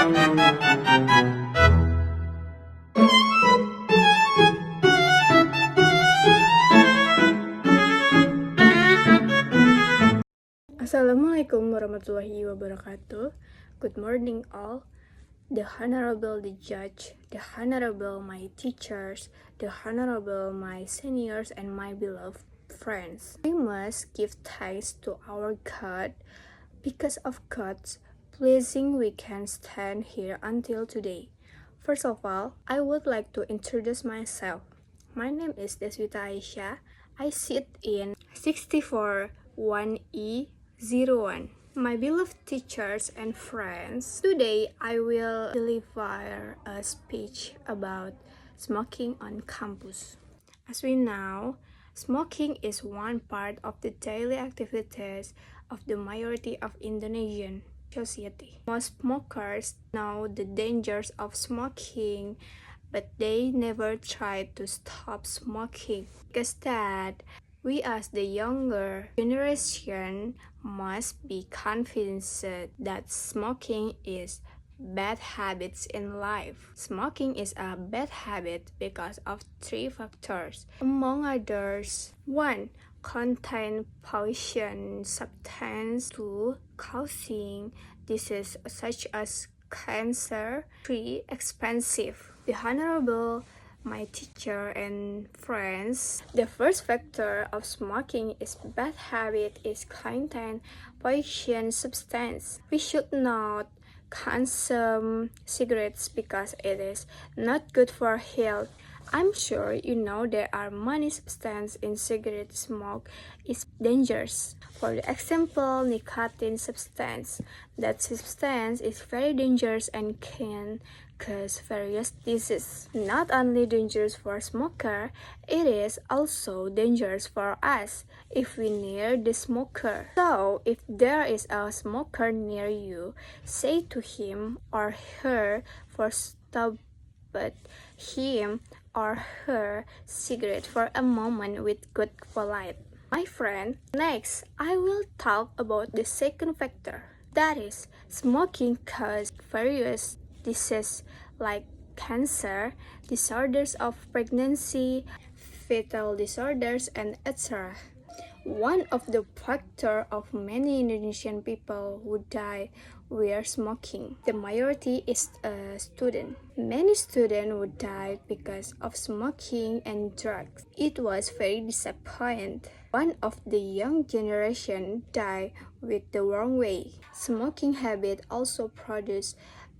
Assalamualaikum warahmatullahi wabarakatuh. Good morning all. The Honorable the Judge, the Honorable my teachers, the Honorable my seniors and my beloved friends. We must give thanks to our God. Because of God's blessing we can stand here until today. First of all, I would like to introduce myself. My name is Deswita Aisyah. I sit in 641E01. My beloved teachers and friends, today I will deliver a speech about smoking on campus. As we know, smoking is one part of the daily activities of the majority of Indonesian society. Most smokers know the dangers of smoking, but they never try to stop smoking. Because that, we as the younger generation must be convinced that smoking is bad habits in life. Smoking is a bad habit because of 3 factors, among others. 1. Contain poison substance. 2. Causing disease such as cancer. 3. Expensive. The Honorable my teacher and friends, the first factor of smoking is bad habit is contain poison substance. We should not consume cigarettes because it is not good for health. I'm sure you know there are many substances in cigarette smoke is dangerous. For example, nicotine substance. That substance is very dangerous and can cause various diseases. Not only dangerous for smoker, it is also dangerous for us if we near the smoker. So, if there is a smoker near you, say to him or her for stop him or her cigarette for a moment with good polite. My friend, next I will talk about the second factor. That is, smoking causes various diseases like cancer, disorders of pregnancy, fetal disorders, and etc. One of the factors of many Indonesian people who die were smoking. The majority is a student. Many students would die because of smoking and drugs. It was very disappointing. One of the young generation died with the wrong way. Smoking habit also produce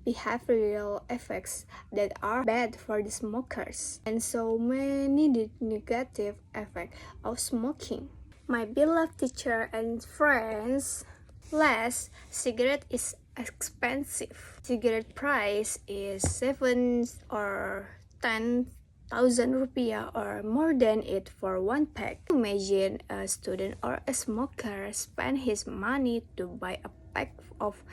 behavioral effects that are bad for the smokers, and so many negative effects of smoking. My beloved teacher and friends, last, cigarette is expensive. Cigarette price is 7 or 10,000 rupiah or more than it for one pack. Imagine a student or a smoker spend his money to buy a pack of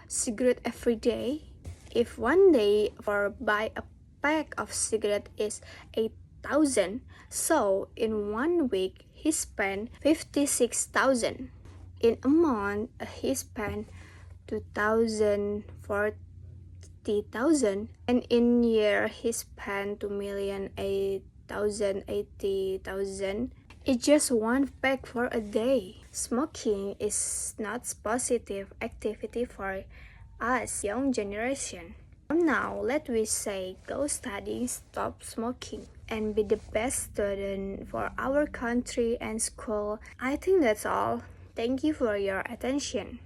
cigarette every day. If one day for buy a pack of cigarette is 8,000, so in 1 week he spent 56,000. In a month he spent 2,040,000, and in year he spent 2,008,080,000. It's just one pack for a day. Smoking is not positive activity for us young generation. Now let we say go study, stop smoking, and be the best student for our country and school. I think that's all. Thank you for your attention.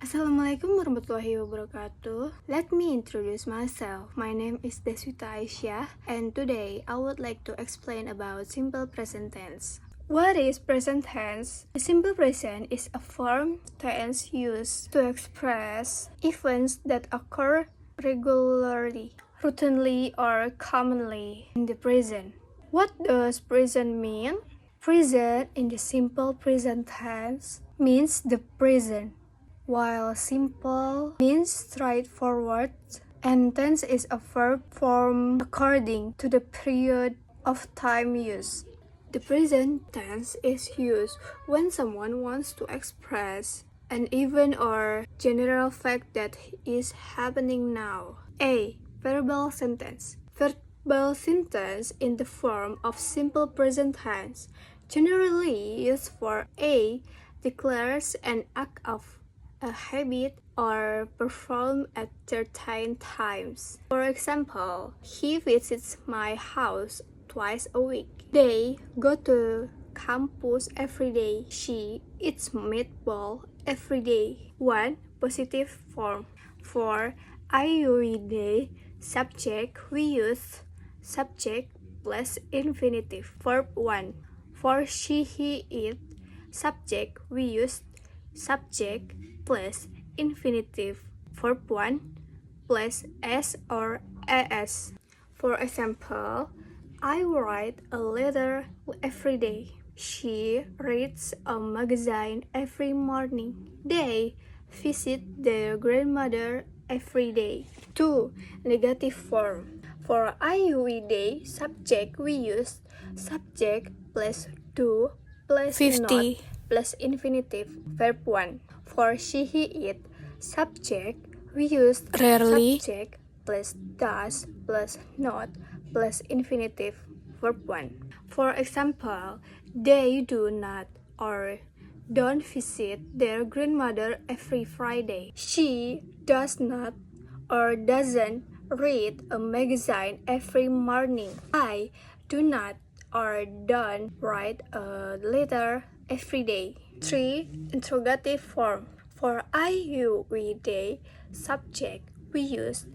Assalamualaikum warahmatullahi wabarakatuh. Let me introduce myself. My name is Deswita Aisyah, and today I would like to explain about simple present tense. What is present tense? The simple present is a form tense used to express events that occur regularly, routinely, or commonly in the present. What does present mean? Present in the simple present tense means the present, while simple means straightforward, and tense is a verb form according to the period of time used. The present tense is used when someone wants to express an event or general fact that is happening now. A. Verbal sentence. Verbal sentence in the form of simple present tense, generally used for A. Declares an act of a habit or performed at certain times. For example, he visits my house twice a week. They go to campus every day. She eats meatball every day. 1. Positive form. For IUED subject, we use subject plus infinitive. Verb 1. For she, he, it subject, we use subject plus infinitive. Verb 1 plus s or as. For example, I write a letter every day. She reads a magazine every morning. They visit their grandmother every day. 2. Negative form. For IUED subject, we use subject plus do plus 50. not plus infinitive. Verb 1. For she, he, it subject, we use Rarely. subject plus does plus not plus infinitive. Verb 1. For example, they do not or don't visit their grandmother every Friday. She does not or doesn't read a magazine every morning. I do not or don't write a letter every day. 3. Interrogative form. For IUED subject, we use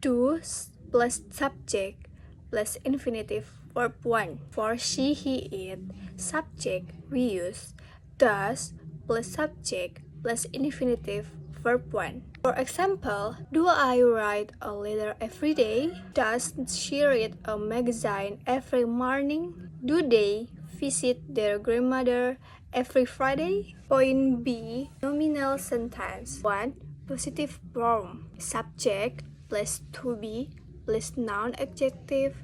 does plus subject plus infinitive. Verb 1. For she, he, it subject, we use does plus subject plus infinitive. Verb 1. For example, do I write a letter every day? Does she read a magazine every morning? Do they visit their grandmother every Friday? Point B. Nominal sentence. 1. Positive form. Subject plus to be plus noun adjective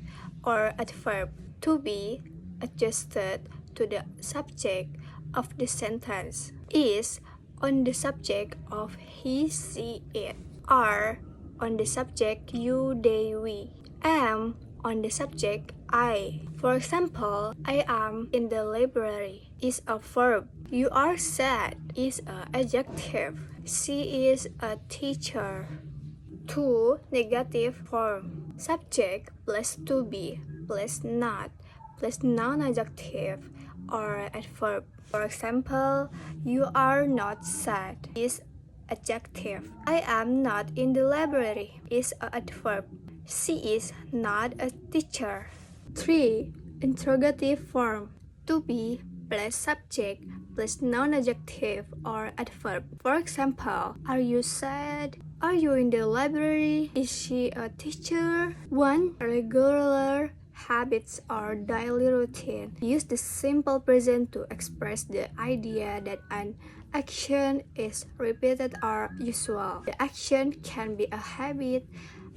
or adverb to be adjusted to the subject of the sentence. Is on the subject of he, she, it. Are on the subject you, they, we. Am on the subject I. For example, I am in the library is a verb. You are sad is an adjective. She is a teacher. 2. Negative form. Subject plus to be plus not plus noun adjective or adverb. For example, you are not sad is adjective. I am not in the library is an adverb. She is not a teacher. 3. Interrogative form. To be plus subject plus noun adjective or adverb. For example, are you sad? Are you in the library? Is she a teacher? 1. Regular habits or daily routine. Use the simple present to express the idea that an action is repeated or usual. The action can be a habit,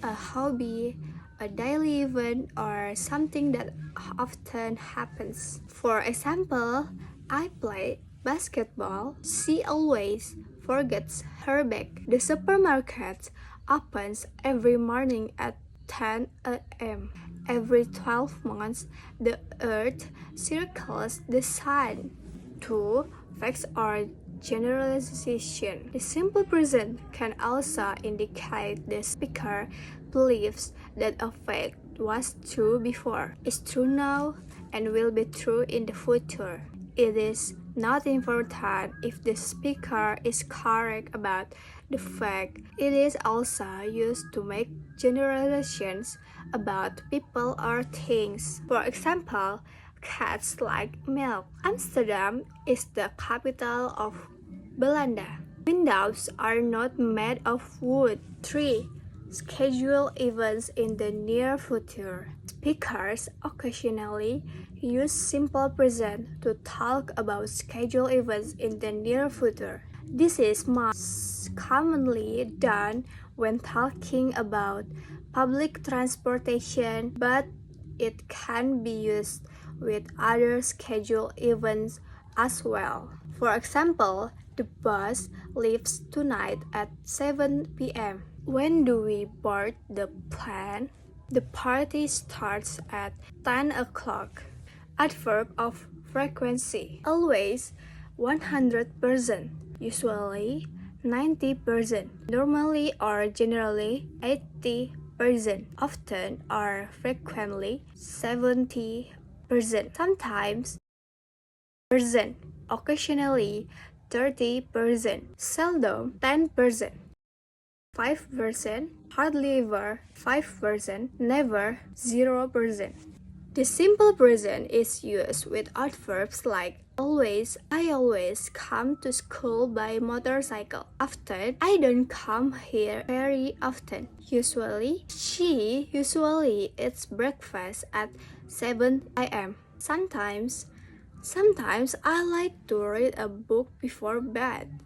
a hobby, a daily event, or something that often happens. For example, I play basketball. She always forgets her bag. The supermarket opens every morning at 10 a.m. Every 12 months, the Earth circles the Sun. 2. Facts or generalization. The simple present can also indicate the speaker believes that a fact was true before, is true now, and will be true in the future. It is not important if the speaker is correct about the fact. It is also used to make generalizations about people or things. For example, cats like milk. Amsterdam is the capital of Belanda. Windows are not made of wood. 3. Schedule events in the near future. Speakers occasionally use simple present to talk about scheduled events in the near future. This is most commonly done when talking about public transportation, but it can be used with other scheduled events as well. For example, The bus leaves tonight at 7 p.m. When do we board the plane? The party starts at 10 o'clock. Adverb of frequency. Always 100%. Usually 90%. Normally or generally 80%. Often or frequently 70%. Sometimes percent. Occasionally 30%. Seldom 10%. 5%, hardly ever 5%, never 0%. The simple present is used with adverbs like always. I always come to school by motorcycle. Often, I don't come here very often. Usually, she usually eats breakfast at 7 a.m. Sometimes I like to read a book before bed.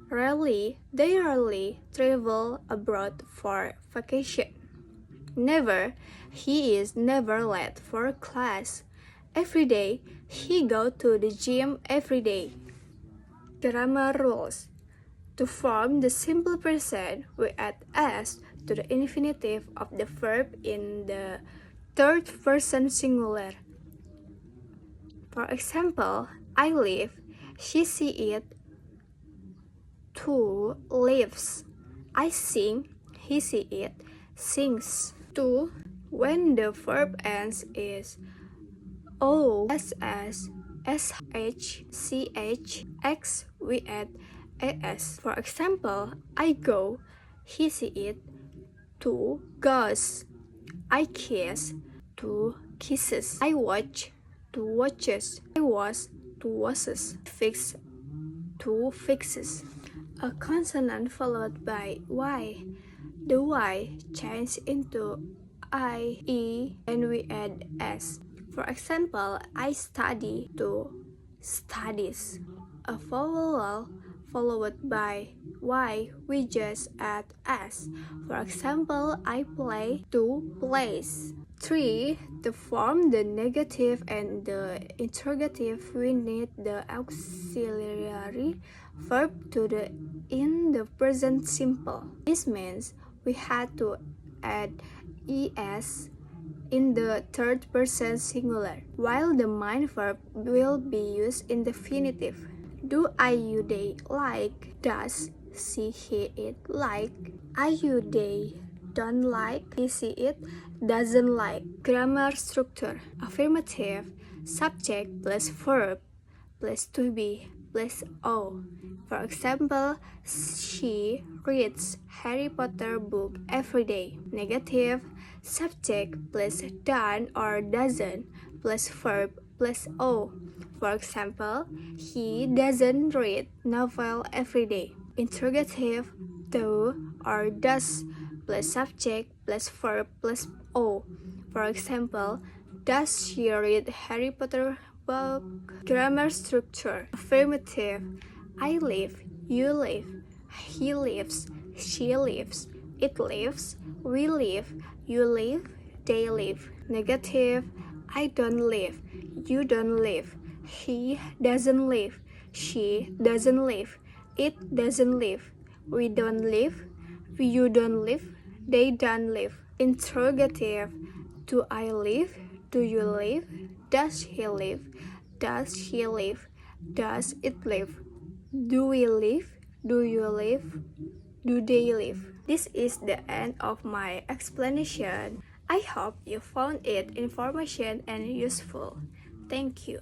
Rarely, they rarely travel abroad for vacation. Never, he is never late for class. Every day, he go to the gym every day. Grammar rules. To form the simple present, we add s to the infinitive of the verb in the third person singular. For example, I live, she see it, two lives. I sing, he see it, sings. To, when the verb ends is o, ss, sh, ch, x, we add as. For example, I go, he see it, two goes. I kiss, two kisses. I watch, two watches. I was, two washes. Fix, two fixes. A consonant followed by y. The y changes into I, e, and we add s. For example, I study to studies. A vowel followed by y, we just add s. For example, I play to plays. 3. To form the negative and the interrogative, we need the auxiliary verb to the in the present simple. This means we had to add es in the third person singular, while the main verb will be used in the infinitive. Do, I, you, they like, does, she, he, it like. I, you, they don't like, he, see it, doesn't like. Grammar structure. Affirmative, subject plus verb plus to be plus o. For example, she reads Harry Potter book every day. Negative, subject plus done or doesn't plus verb plus o. For example, he doesn't read novel every day. Interrogative, do or does plus subject plus verb plus o. For example, does she read Harry Potter book? Grammar structure. Affirmative, I live, you live, he lives, she lives, it lives, we live, you live, they live. Negative, I don't live, you don't live, he doesn't live, she doesn't live, it doesn't live, we don't live, you don't live, they don't live. Interrogative, do I live, do you live, does he live, does she live, does it live, do we live, do you live, do they live. This is the end of my explanation. I hope you found it information and useful. Thank you.